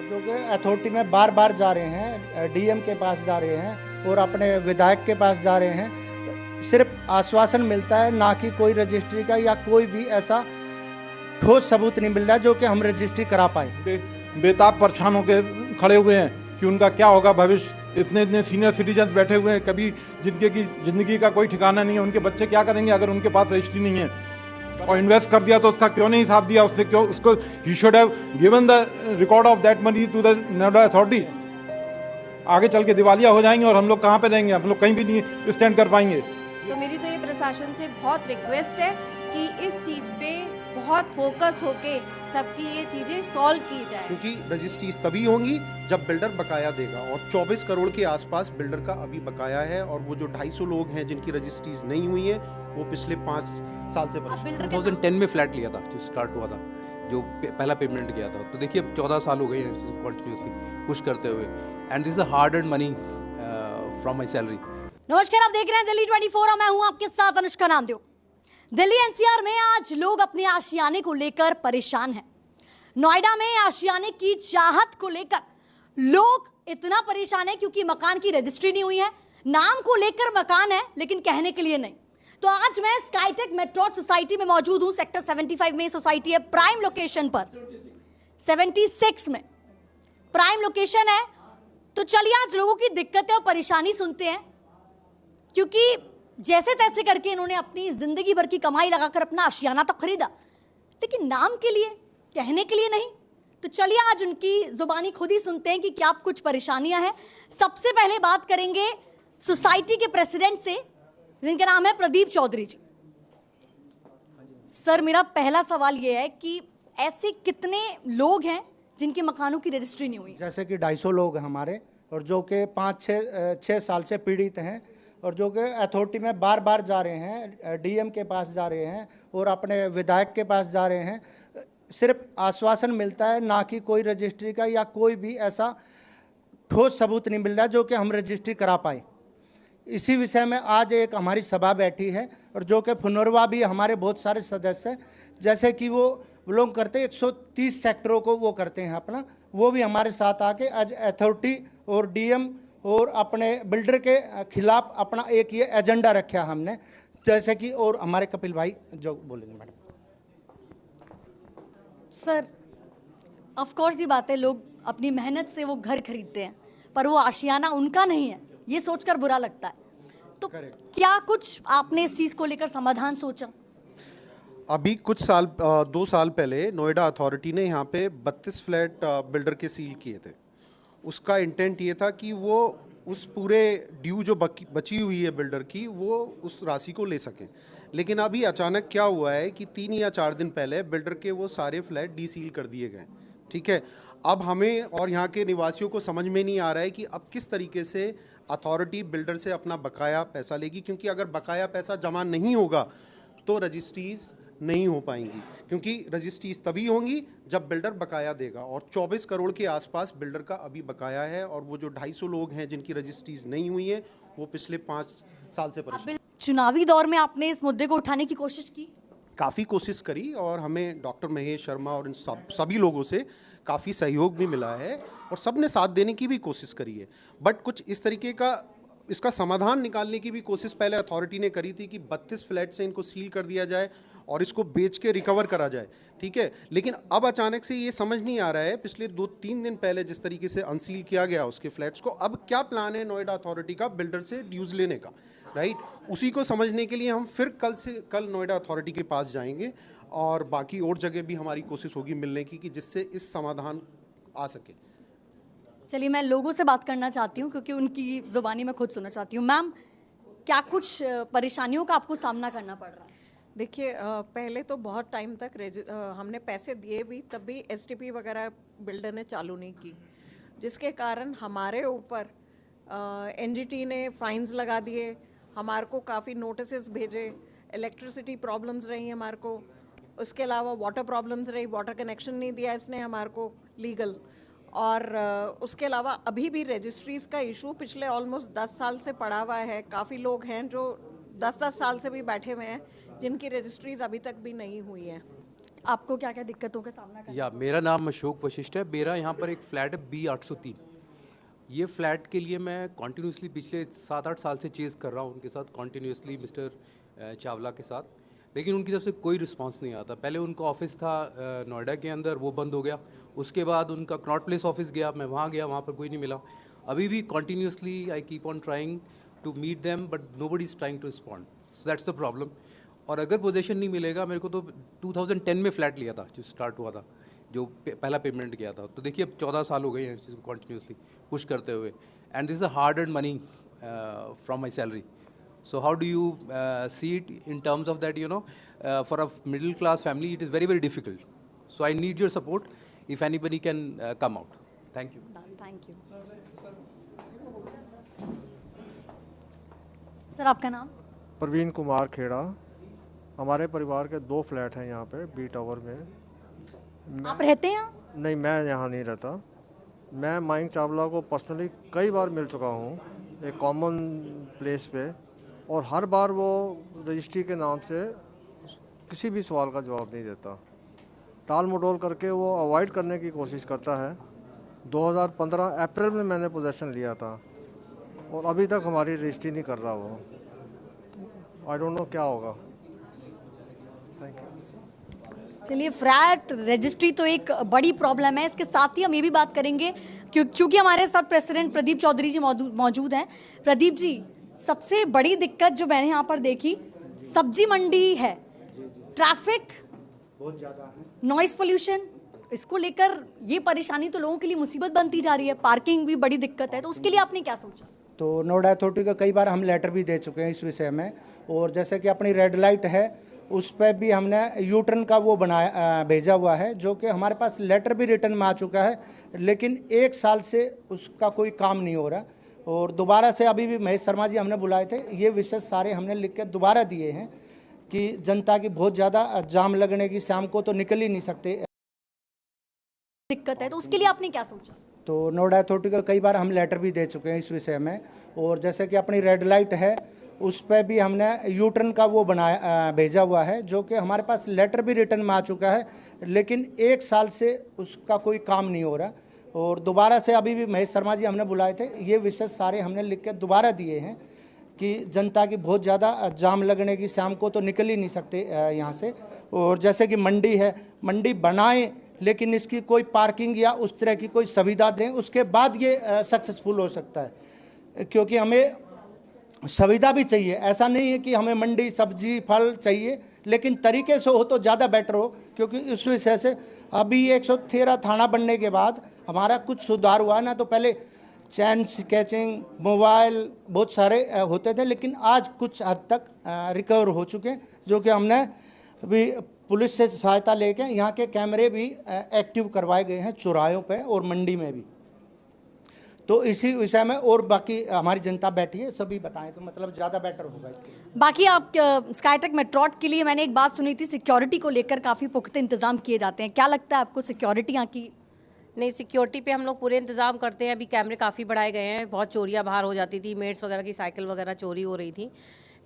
जो कि अथॉरिटी में बार बार जा रहे हैं, डीएम के पास जा रहे हैं और अपने विधायक के पास जा रहे हैं। सिर्फ आश्वासन मिलता है, ना कि कोई रजिस्ट्री का या कोई भी ऐसा ठोस सबूत नहीं मिल रहा जो कि हम रजिस्ट्री करा पाए। बेताब परेशान होकर खड़े हुए हैं कि उनका क्या होगा भविष्य। इतने इतने सीनियर सिटीजन बैठे हुए हैं, कभी जिनके की जिंदगी का कोई ठिकाना नहीं है। उनके बच्चे क्या करेंगे अगर उनके पास रजिस्ट्री नहीं है? और इन्वेस्ट कर दिया तो उसका क्यों नहीं हिसाब दिया उसने? क्यों उसको ही should have given the record of that money to the Noida authority. आगे चल के दिवालिया हो जाएंगे और हम लोग कहाँ पे रहेंगे? हम लोग कहीं भी नहीं स्टैंड कर पाएंगे। तो मेरी तो ये प्रशासन से बहुत रिक्वेस्ट है कि इस चीज पे बहुत फोकस होके सबकी ये चीजें सॉल्व की जाए, क्योंकि रजिस्ट्रीज तभी होंगी जब बिल्डर बकाया देगा। और 24 करोड़ के आसपास बिल्डर का अभी बकाया है। और वो जो 250 लोग हैं जिनकी रजिस्ट्रीज नहीं हुई है, वो पिछले 5 साल से परेशान। 2010 में फ्लैट लिया था, जो स्टार्ट हुआ था, जो पहला पेमेंट किया था। तो देखिए अब 14 साल हो गए हैं कंटिन्यूसली पुश करते हुए, and this is hard earned money from my salary. नमस्कार, आप देख रहे हैं दिल्ली 24 और मैं हूं आपके साथ अनुष्का नामदेव। दिल्ली एनसीआर में आज लोग अपने आशियाने को लेकर परेशान हैं। नोएडा में आशियाने की चाहत को लेकर लोग इतना परेशान है क्योंकि मकान की रजिस्ट्री नहीं हुई है। नाम को लेकर मकान है लेकिन कहने के लिए नहीं। तो आज मैं स्काईटेक मेट्रोट सोसाइटी में मौजूद हूं। सेक्टर 75 में सोसाइटी है, प्राइम लोकेशन पर 76 में प्राइम लोकेशन है। तो चलिए आज लोगों की दिक्कतें और परेशानी सुनते हैं, क्योंकि जैसे तैसे करके इन्होंने अपनी जिंदगी भर की कमाई लगाकर अपना आशियाना तो खरीदा, लेकिन नाम के लिए, कहने के लिए नहीं। तो चलिए आज उनकी जुबानी खुद ही सुनते हैं कि क्या कुछ परेशानियां हैं। सबसे पहले बात करेंगे सोसाइटी के प्रेसिडेंट से, जिनका नाम है प्रदीप चौधरी जी। सर, मेरा पहला सवाल यह है कि ऐसे कितने लोग हैं जिनके मकानों की रजिस्ट्री नहीं हुई? जैसे कि 250 लोग हैं हमारे, और जो कि 5-6 साल से पीड़ित हैं, और जो कि अथॉरिटी में बार बार जा रहे हैं, डीएम के पास जा रहे हैं और अपने विधायक के पास जा रहे हैं। सिर्फ आश्वासन मिलता है, ना कि कोई रजिस्ट्री का या कोई भी ऐसा ठोस सबूत नहीं मिल रहा जो कि हम रजिस्ट्री करा पाए। इसी विषय में आज एक हमारी सभा बैठी है, और जो कि फुनरवा भी हमारे बहुत सारे सदस्य हैं, जैसे कि वो लोग करते हैं 130 सेक्टरों को वो करते हैं अपना, वो भी हमारे साथ आके आज अथॉरिटी और डीएम और अपने बिल्डर के खिलाफ अपना एक ये एजेंडा रखा हमने, जैसे कि और हमारे कपिल भाई जो बोलेंगे। मैडम सर, ऑफ कोर्स ये बात है, लोग अपनी मेहनत से वो घर खरीदते हैं, पर वो आशियाना उनका नहीं है, ये सोचकर बुरा लगता है। तो क्या कुछ आपने इस चीज को लेकर समाधान सोचा? अभी कुछ साल 2 साल पहले नोएडा अथॉरिटी ने यहाँ पे 32 फ्लैट बिल्डर के सील किए थे। उसका इंटेंट ये था कि वो उस पूरे ड्यू जो बची हुई है बिल्डर की, वो उस राशि को ले सकें। लेकिन अभी अचानक क्या हुआ है कि 3 या 4 दिन पहले बिल्डर के वो सारे फ्लैट डीसील कर दिए गए। ठीक है, अब हमें और यहाँ के निवासियों को समझ में नहीं आ रहा है कि अब किस तरीके से अथॉरिटी बिल्डर से अपना बकाया पैसा लेगी, क्योंकि अगर बकाया पैसा जमा नहीं होगा तो रजिस्ट्रीज नहीं हो पाएंगी, क्योंकि रजिस्ट्रीज तभी होंगी जब बिल्डर बकाया देगा। और 24 करोड़ के आसपास बिल्डर का अभी बकाया है। और वो जो 250 लोग हैं जिनकी रजिस्ट्रीज नहीं हुई है, वो पिछले 5 साल से परेशान। चुनावी दौर में आपने इस मुद्दे को उठाने की कोशिश की? काफ़ी कोशिश करी, और हमें डॉक्टर महेश शर्मा और इन सभी लोगों से काफ़ी सहयोग भी मिला है, और सब ने साथ देने की भी कोशिश करी है। बट कुछ इस तरीके का इसका समाधान निकालने की भी कोशिश पहले अथॉरिटी ने करी थी कि 32 फ्लैट से इनको सील कर दिया जाए और इसको बेच के रिकवर करा जाए। ठीक है, लेकिन अब अचानक से ये समझ नहीं आ रहा है, पिछले 2-3 दिन पहले जिस तरीके से अनसील किया गया उसके फ्लैट्स को, अब क्या प्लान है नोएडा अथॉरिटी का बिल्डर से ड्यूज लेने का, राइट? उसी को समझने के लिए हम फिर कल नोएडा अथॉरिटी के पास जाएंगे, और बाकी और जगह भी हमारी कोशिश होगी मिलने की, कि जिससे इस समाधान आ सके। चलिए, मैं लोगों से बात करना चाहती हूँ क्योंकि उनकी जुबानी मैं खुद सुनना चाहती हूँ। मैम, क्या कुछ परेशानियों का आपको सामना करना पड़ रहा है? देखिए, पहले तो बहुत टाइम तक हमने पैसे दिए भी, तब भी एसटीपी वगैरह बिल्डर ने चालू नहीं की, जिसके कारण हमारे ऊपर एनजीटी ने फाइन्स लगा दिए, हमारे को काफ़ी नोटिस भेजे, इलेक्ट्रिसिटी प्रॉब्लम्स रही हमारे को, उसके अलावा वाटर प्रॉब्लम्स रही, वाटर कनेक्शन नहीं दिया इसने हमारे को लीगल, और उसके अलावा अभी भी रजिस्ट्रीज़ का इशू पिछले ऑलमोस्ट 10 साल से पड़ा हुआ है। काफ़ी लोग हैं जो 10-10 साल से भी बैठे हुए हैं जिनकी रजिस्ट्रीज अभी तक भी नहीं हुई हैं। आपको क्या क्या दिक्कतों का सामना करना या मेरा नाम अशोक वशिष्ठ है। मेरा यहाँ पर एक फ़्लैट है B803। ये फ्लैट के लिए मैं कॉन्टीन्यूसली पिछले 7-8 साल से चेज़ कर रहा हूँ उनके साथ, कॉन्टीन्यूसली मिस्टर चावला के साथ, लेकिन उनकी तरफ से कोई रिस्पांस नहीं आता। पहले उनका ऑफिस था नोएडा के अंदर, वो बंद हो गया। उसके बाद उनका कनॉट प्लेस ऑफिस गया, मैं वहाँ गया, वहाँ पर कोई नहीं मिला। अभी भी continuously I keep on trying to meet them, but nobody is trying to respond. So that's the problem. और अगर पोजीशन नहीं मिलेगा, मेरे को तो 2010 में फ्लैट लिया था जो स्टार्ट हुआ था, जो पहला पेमेंट किया था, तो देखिए अब 14 साल हो गए हैं इसको कॉन्टीन्यूसली पुश करते हुए, and this is a hard earn money from my salary. So how do you see it in terms of that, for a middle class family, it is very, very difficult. So I need your support if anybody can come out. Thank you. Thank you sir. आपका नाम? प्रवीण कुमार खेड़ा। हमारे परिवार के 2 flat हैं यहाँ पे B tower में। आप रहते हैं यहाँ? नहीं, मैं यहाँ नहीं रहता। मैं मयंक चावला को पर्सनली कई बार मिल चुका हूँ एक कॉमन प्लेस पे, और हर बार वो रजिस्ट्री के नाम से किसी भी सवाल का जवाब नहीं देता। टाल मटोल करके वो अवॉइड करने की कोशिश करता है। 2015 अप्रैल में मैंने पोजेसन लिया था और अभी तक हमारी रजिस्ट्री नहीं कर रहा वो। आई डोंट नो क्या होगा। Thank you. चलिए, फ्लैट रजिस्ट्री तो एक बड़ी प्रॉब्लम है। इसके साथ ही हम ये भी बात करेंगे क्योंकि हमारे साथ प्रेसिडेंट प्रदीप चौधरी जी मौजूद हैं। प्रदीप जी, सबसे बड़ी दिक्कत जो मैंने यहाँ पर देखी, सब्जी मंडी है, ट्रैफिक बहुत ज़्यादा है, नॉइस पोल्यूशन, इसको लेकर ये परेशानी तो लोगों के लिए मुसीबत बनती जा रही है। पार्किंग भी बड़ी दिक्कत है, तो उसके लिए आपने क्या सोचा? तो नोएडा अथॉरिटी को कई बार हम लेटर भी दे चुके हैं इस विषय में, और जैसे कि अपनी रेड लाइट है उस पर भी हमने यूटर्न का वो बनाया भेजा हुआ है, जो कि हमारे पास लेटर भी रिटर्न में आ चुका है, लेकिन 1 साल से उसका कोई काम नहीं हो रहा। और दोबारा से अभी भी महेश शर्मा जी हमने बुलाए थे, ये विषय सारे हमने लिख के दोबारा दिए हैं कि जनता की बहुत ज़्यादा जाम लगने की, शाम को तो निकल ही नहीं सकते दिक्कत है, तो उसके लिए आपने क्या सोचा? तो नोएडा अथॉरिटी को कई बार हम लेटर भी दे चुके हैं इस विषय में, और जैसे कि अपनी रेड लाइट है उस पर भी हमने यूटर्न का वो बनाया भेजा हुआ है, जो कि हमारे पास लेटर भी रिटर्न में आ चुका है, लेकिन 1 साल से उसका कोई काम नहीं हो रहा। और दोबारा से अभी भी महेश शर्मा जी हमने बुलाए थे, ये विषय सारे हमने लिख के दोबारा दिए हैं कि जनता की बहुत ज़्यादा जाम लगने की, शाम को तो निकल ही नहीं सकते यहाँ से। और जैसे कि मंडी है, मंडी बनाएं लेकिन इसकी कोई पार्किंग या उस तरह की कोई सुविधा दें, उसके बाद ये सक्सेसफुल हो सकता है, क्योंकि हमें सुविधा भी चाहिए। ऐसा नहीं है कि हमें मंडी सब्जी फल चाहिए, लेकिन तरीके से हो तो ज़्यादा बेटर हो, क्योंकि इस विषय से अभी 113 थाना बनने के बाद हमारा कुछ सुधार हुआ ना। तो पहले चैन स्केचिंग, मोबाइल बहुत सारे होते थे, लेकिन आज कुछ हद तक रिकवर हो चुके हैं, जो कि हमने अभी पुलिस से सहायता लेके यहाँ के कैमरे भी एक्टिव करवाए गए हैं चौराहों पे और मंडी में भी। तो इसी विषय में और बाकी हमारी जनता बैठी है, सभी बताएं तो मतलब ज़्यादा बेटर होगा इसके लिए। बाकी आप स्काईटेक मेट्रोट के लिए मैंने एक बात सुनी थी, सिक्योरिटी को लेकर काफ़ी पुख्ते इंतजाम किए जाते हैं, क्या लगता है आपको सिक्योरिटी यहाँ की? नहीं, सिक्योरिटी पे हम लोग पूरे इंतजाम करते हैं। अभी कैमरे काफ़ी बढ़ाए गए हैं, बहुत चोरियां बाहर हो जाती थी, मेड्स वगैरह की साइकिल वगैरह चोरी हो रही थी,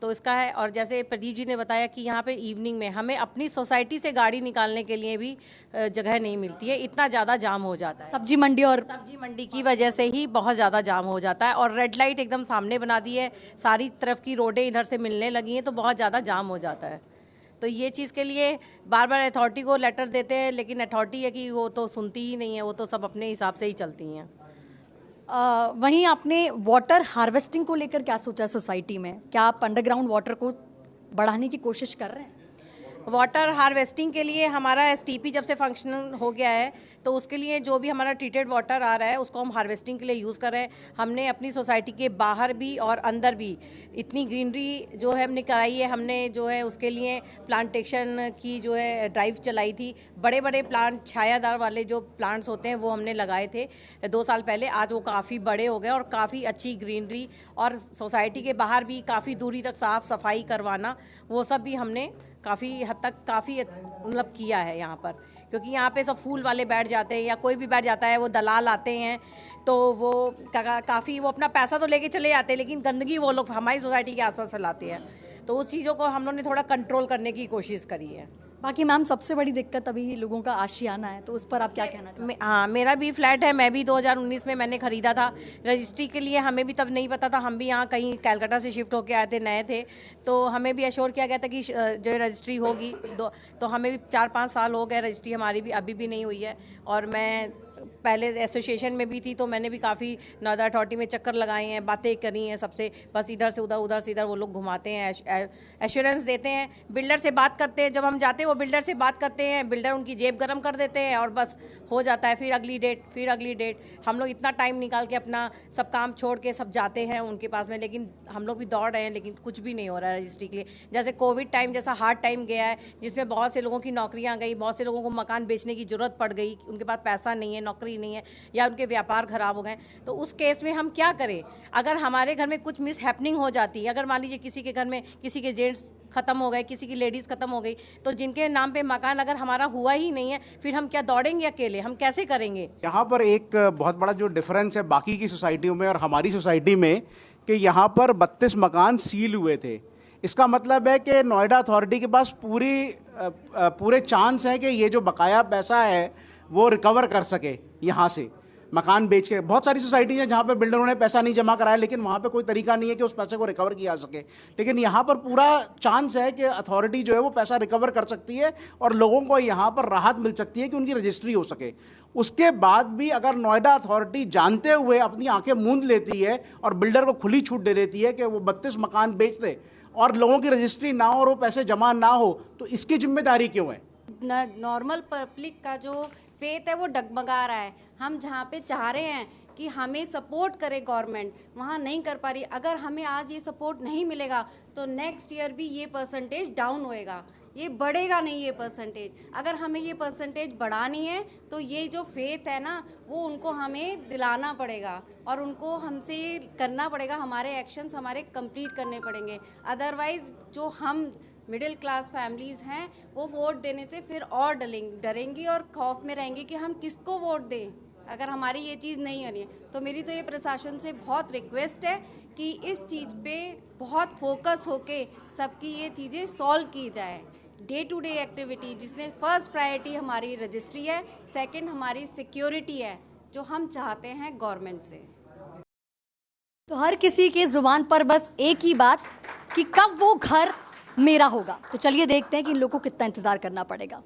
तो इसका है। और जैसे प्रदीप जी ने बताया कि यहाँ पे इवनिंग में हमें अपनी सोसाइटी से गाड़ी निकालने के लिए भी जगह नहीं मिलती है, इतना ज़्यादा जाम हो जाता है। सब्जी मंडी की वजह से ही बहुत ज़्यादा जाम हो जाता है, और रेड लाइट एकदम सामने बना दी है, सारी तरफ की रोडें इधर से मिलने लगी हैं, तो बहुत ज़्यादा जाम हो जाता है। तो ये चीज़ के लिए बार बार अथॉरिटी को लेटर देते हैं, लेकिन अथॉरिटी है कि वो तो सुनती ही नहीं है, वो तो सब अपने हिसाब से ही चलती हैं। वहीं आपने वाटर हार्वेस्टिंग को लेकर क्या सोचा सोसाइटी में? क्या आप अंडरग्राउंड वाटर को बढ़ाने की कोशिश कर रहे हैं? वाटर हार्वेस्टिंग के लिए हमारा एसटीपी जब से फंक्शनल हो गया है, तो उसके लिए जो भी हमारा ट्रीटेड वाटर आ रहा है उसको हम हार्वेस्टिंग के लिए यूज़ कर रहे हैं। हमने अपनी सोसाइटी के बाहर भी और अंदर भी इतनी ग्रीनरी जो है हमने कराई है। हमने जो है उसके लिए प्लांटेशन की जो है ड्राइव चलाई थी। बड़े बड़े प्लांट, छायादार वाले जो प्लांट्स होते हैं वो हमने लगाए थे 2 साल पहले। आज वो काफ़ी बड़े हो गए और काफ़ी अच्छी ग्रीनरी, और सोसाइटी के बाहर भी काफ़ी दूरी तक साफ़ सफाई करवाना, वो सब भी हमने काफ़ी हद तक काफ़ी मतलब किया है यहाँ पर। क्योंकि यहाँ पे सब फूल वाले बैठ जाते हैं या कोई भी बैठ जाता है, वो दलाल आते हैं, तो वो काफ़ी वो अपना पैसा तो लेके चले जाते हैं, लेकिन गंदगी वो लोग हमारी सोसाइटी के आसपास फैलाते हैं। तो उस चीज़ों को हम लोगों ने थोड़ा कंट्रोल करने की कोशिश करी है। बाकी मैम सबसे बड़ी दिक्कत अभी लोगों का आशियाना है, तो उस पर आप क्या कहना चाहते हैं? हाँ, मेरा भी फ्लैट है, मैं भी 2019 में मैंने ख़रीदा था। रजिस्ट्री के लिए हमें भी तब नहीं पता था, हम भी यहाँ कहीं कलकत्ता से शिफ्ट होके आए थे, नए थे, तो हमें भी अश्योर किया गया था कि जो रजिस्ट्री होगी तो हमें भी 4-5 साल हो गए, रजिस्ट्री हमारी भी अभी भी नहीं हुई है। और मैं पहले एसोसिएशन में भी थी, तो मैंने भी काफ़ी नोएडा अथॉरिटी में चक्कर लगाए हैं, बातें करी हैं सबसे, बस इधर से उधर, उधर से इधर वो लोग घुमाते हैं, एश्योरेंस देते हैं, बिल्डर से बात करते हैं, जब हम जाते हैं वो बिल्डर से बात करते हैं, बिल्डर उनकी जेब गर्म कर देते हैं और बस हो जाता है, फिर अगली डेट, फिर अगली डेट। हम लोग इतना टाइम निकाल के अपना सब काम छोड़ के सब जाते हैं उनके पास में, लेकिन हम लोग भी दौड़ रहे हैं, लेकिन कुछ भी नहीं हो रहा है रजिस्ट्री के लिए। जैसे कोविड टाइम जैसा हार्ड टाइम गया है, जिसमें बहुत से लोगों की नौकरियाँ गई, बहुत से लोगों को मकान बेचने की ज़रूरत पड़ गई, उनके पास पैसा नहीं है, नौकरी नहीं है, या उनके व्यापार खराब हो गए, तो उस केस में हम क्या करें? अगर हमारे घर में कुछ मिस हैपनिंग हो जाती है, अगर मान लीजिए किसी के घर में किसी के जेंट्स ख़त्म हो गए, किसी की लेडीज़ ख़त्म हो गई, तो जिनके नाम पे मकान अगर हमारा हुआ ही नहीं है, फिर हम क्या दौड़ेंगे अकेले? हम कैसे करेंगे? यहाँ पर एक बहुत बड़ा जो डिफरेंस है बाकी की सोसाइटियों में और हमारी सोसाइटी में, कि यहाँ पर 32 मकान सील हुए थे। इसका मतलब है कि नोएडा अथॉरिटी के पास पूरे चांस हैं कि ये जो बकाया पैसा है वो रिकवर कर सके यहाँ से मकान बेच के। बहुत सारी सोसाइटीज़ हैं जहाँ पे बिल्डरों ने पैसा नहीं जमा कराया, लेकिन वहाँ पे कोई तरीका नहीं है कि उस पैसे को रिकवर किया जा सके। लेकिन यहाँ पर पूरा चांस है कि अथॉरिटी जो है वो पैसा रिकवर कर सकती है और लोगों को यहाँ पर राहत मिल सकती है कि उनकी रजिस्ट्री हो सके। उसके बाद भी अगर नोएडा अथॉरिटी जानते हुए अपनी आंखें मूंद लेती है और बिल्डर को खुली छूट दे देती है कि वो 32 मकान बेच दे और लोगों की रजिस्ट्री ना हो और वो पैसे जमा ना हो, तो इसकी जिम्मेदारी क्यों है? नॉर्मल पब्लिक का जो फेथ है वो डगमगा रहा है। हम जहाँ पे चाह रहे हैं कि हमें सपोर्ट करे गवर्नमेंट, वहाँ नहीं कर पा रही। अगर हमें आज ये सपोर्ट नहीं मिलेगा तो नेक्स्ट ईयर भी ये परसेंटेज डाउन होएगा, ये बढ़ेगा नहीं ये परसेंटेज। अगर हमें ये परसेंटेज बढ़ानी है तो ये जो फेथ है ना वो उनको हमें दिलाना पड़ेगा और उनको हमसे करना पड़ेगा, हमारे एक्शंस हमारे कंप्लीट करने पड़ेंगे। अदरवाइज जो हम मिडिल क्लास फैमिलीज़ हैं वो वोट देने से फिर और डरेंगी और खौफ में रहेंगी कि हम किसको वोट दें अगर हमारी ये चीज़ नहीं हो रही है। तो मेरी तो ये प्रशासन से बहुत रिक्वेस्ट है कि इस चीज़ पे बहुत फोकस होके सबकी ये चीज़ें सॉल्व की जाए। डे टू डे एक्टिविटी जिसमें फर्स्ट प्रायोरिटी हमारी रजिस्ट्री है, सेकंड हमारी सिक्योरिटी है जो हम चाहते हैं गवर्नमेंट से। तो हर किसी के जुबान पर बस एक ही बात कि कब वो घर मेरा होगा। तो चलिए देखते हैं कि इन लोगों को कितना इंतजार करना पड़ेगा।